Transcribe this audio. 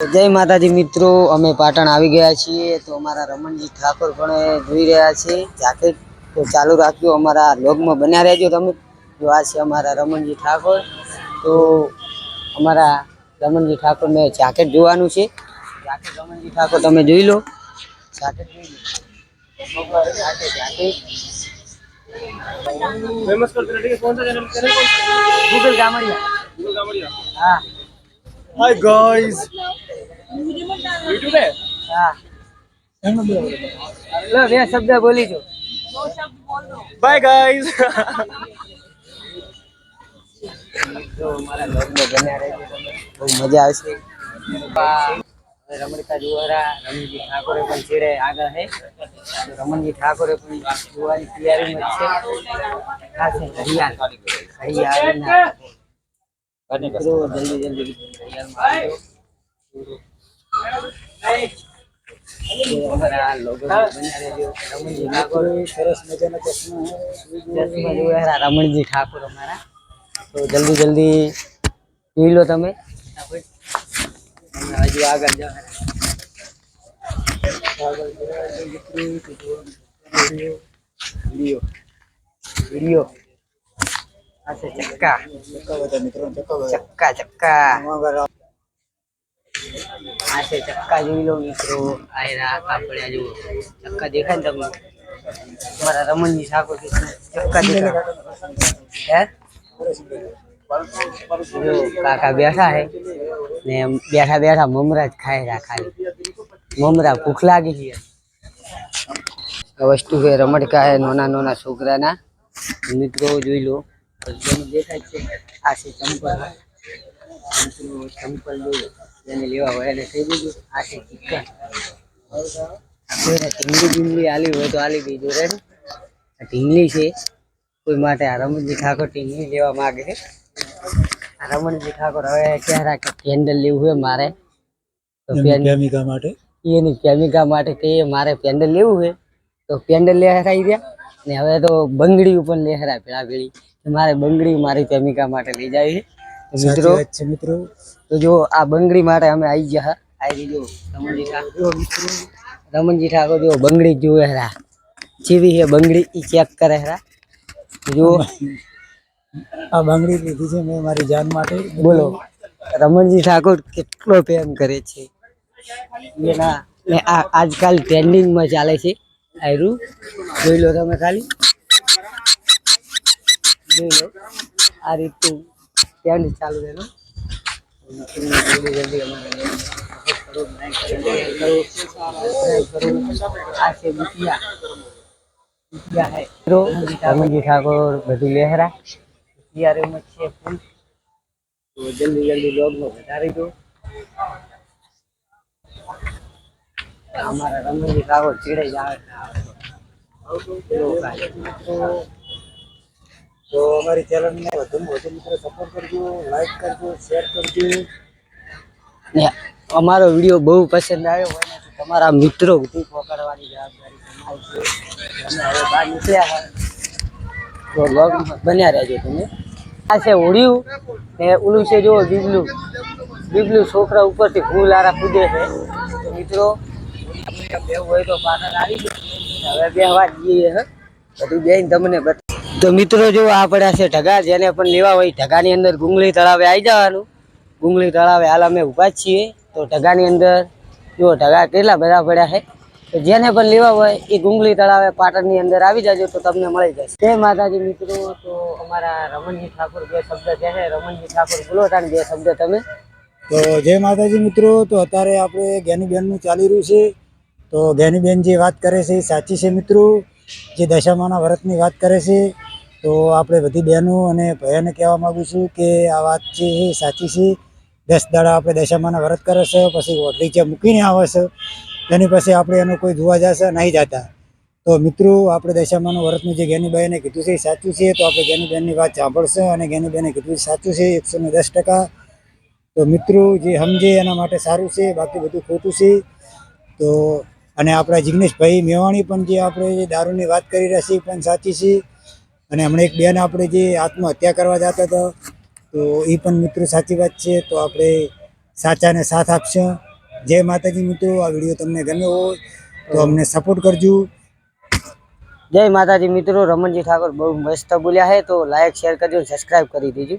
જય માતાજી મિત્રો, અમે પાટણ આવી ગયા છીએ તો અમારા રમણજી ઠાકોર પણ જોઈ રહ્યા છે જાકેટ તો ચાલુ રાખ્યો અમારા લોગમાં બન્યા રહેજો તમે। જો આ છે અમારા રમણજી ઠાકોર, તો અમારા રમણજી ઠાકોરને જાકેટ જોવાનું છે। જાકેટ રમણજી ઠાકોર તમે જોઈ લો, જાકેટ જોઈ લો, फेमस करते हैं। कौन सा चैनल गूगल गामड़िया, गूगल गामड़िया। हाँ हाय गाइस, यूट्यूब है। हाँ लो બે શબ્દ બોલી દો, દો શબ્દ બોલ દો। બાય ગાइस। તો મારા લોગ में બન્યા રહેજો તમે, બહુ મજા આવશે। रमणका जुआरा रमणजी ठाकोरे पण छेड़े आगे है, रमणजी ठाकोरे पण जुआरी तैयारी में छे। खासे हरियाल हरियाल ना तो जल्दी जल्दी हरियाल में आओ। हमारा लोगो बना रहे रमणजी ठाकोर सरस मजाना चश्मा है, चश्मा जुआरा रमणजी ठाकोर हमारा। तो जल्दी जल्दी पी लो तमे, हजू आगे जाओ। वीडियो वीडियो ऐसे चक्का चक्का चक्का ऐसे चक्का જોઈ લો મિત્રો। આયરા કાપડિયા જો ચક્કા દેખાય ને તમને, તમારા રમણજી ઠાકોર ચક્કા દેખાય હે। जो काका बैठा है ने बैठा बैठा ममरा खाए रहा, खाली ममरा भूख लागी है। वस्तु है रमणका है नोना नोना छोकरा ना मित्रों જોઈ લો। દેખાય છે આ છે ચંપલ, ચંપલ જો એને લેવા હોય એને કહી દીધું। આ છે ચિકન, કોઈને ઢીંગલી ઢીંગલી આલી હોય તો આલી દીધું રે। ઢીંગલી છે કોઈ માટે આ રમણજી ઠાકોર ઢીંગલી લેવા માંગે છે। रमणजी ठाकोर હવે કહેરા કે પેન્ડલ લેવું છે મારે, તો પ્રેમિકા માટે એની પ્રેમિકા માટે કે મારે પેન્ડલ લેવું છે તો પેન્ડલ લેહરાઈ રહ્યા ને હવે તો બંગડી ઉપર લેહરા ભેળા ભેળી મારે બંગડી મારી પ્રેમિકા માટે લઈ જાય છે। મિત્રો તો જો આ બંગડી માટે અમે આવી ગયા, આવી જો રમણજી ઠાકોર, રમણજી ઠાકોર જો બંગડી જોવે હરા જેવી છે બંગડી ઈ ચેક કરે હરા। જો આ બંગડી લીધી છે મેં મારી જાન માટે। બોલો રમણજી ઠાકોર કેટલો પ્રેમ કરે છે એના ને આ આજકાલ ટ્રેન્ડિંગ માં ચાલે છે આયરું જોઈ લો તમે, ખાલી જોઈ લો આ રીતનું ટ્રેન્ડ ચાલુ રહેલો। જલ્દી જલ્દી અમારે આ છે બુટિયા, બુટિયા है रमणजी ठाकोर બધું લહેરા तैयारी में छे फूल। तो जल्दी जल्दी लोग में बता दो हमारा रमणजी ठाकोर चिड़े जाए। तो हमारी चैनल में વધુ મિત્રો સપોર્ટ કરજો, લાઈક કરજો, શેર કરજો ને અમારો વિડિયો બહુ પસંદ આવ્યો હોય ને તો તમારા મિત્રો સુધી પહોંચાડવાની જવાબદારી તમારી છે। અમે હવે બહાર નીકળ્યા હોય તો લોગ બન્યા રહેજો તમે। આ છે ઓળ્યું ને ઓલું છે જો બીબલું, બીબલું છોકરા ઉપરથી ફૂલ આરા કૂદે છે। તો મિત્રો બેવું હોય તો પાછળ આવી ગયો, હવે બેહવા જઈએ હે બધું બેહીને તમને બતા। તો મિત્રો જો આ પડ્યા છે ઢગા, જેને પણ લેવા હોય ઢગાની અંદર ગુંગળી તળાવે આવી જવાનું। ગુંગળી તળાવે હાલ અમે ઊભા છીએ તો ઢગાની અંદર જો ઢગા કેટલા બધા પડ્યા છે, તો જેને પણ લેવા હોય એ ગુંગળી તળાવે પાટણની અંદર આવી જાજો તો તમને મળી જશે। જય માતાજી મિત્રો। તો અમારા રમણજી ઠાકોર બે શબ્દ કહે છે, રમણજી ઠાકોર બોલો તાન બે શબ્દ તમે। તો જય માતાજી મિત્રો। તો અત્યારે આપણે જ્ઞાનીબેનનું ચાલી રહ્યું છે, તો જ્ઞાનીબેન જે વાત કરે છે એ સાચી છે મિત્રો। જે દશામાના વ્રતની વાત કરે છે તો આપણે બધી બહેનો અને ભાઈઓને કહેવા માગું છું કે આ વાત છે એ સાચી છે। 10 દાડા આપણે દશામાના વ્રત કરે છે, પછી ઓઢલી જે મૂકીને આવે છે એની પછી આપણે એનું કોઈ જોવા જશે નહીં જતા। તો મિત્રો આપણે દશામાનું વ્રતનું જે જ્ઞાનીબાઈને કીધું છે એ સાચું છે, તો આપણે જ્ઞાનીબેનની વાત સાંભળશે અને જ્ઞાનીબેને કીધું સાચું છે 110%। તો મિત્રો જે સમજે એના માટે સારું છે, બાકી બધું ખોટું છે। તો અને આપણા જિગ્નેશભાઈ મેવાણી પણ જે આપણે જે દારૂની વાત કરી રહ્યા છીએ પણ સાચી છે। અને હમણાં એક બેન આપણે જે આત્મહત્યા કરવા જતા હતા તો એ પણ મિત્રો સાચી વાત છે। તો આપણે સાચાને સાથ આપશું। જય માતાજી મિત્રો, આ વિડીયો તમને ગમ્યો હોય તો અમને સપોર્ટ કરજો. જય માતાજી મિત્રો, રમણજી ઠાકોર બહુ મસ્ત બોલ્યા છે, તો લાઈક શેર કરજો, સબસ્ક્રાઇબ કરી દેજો.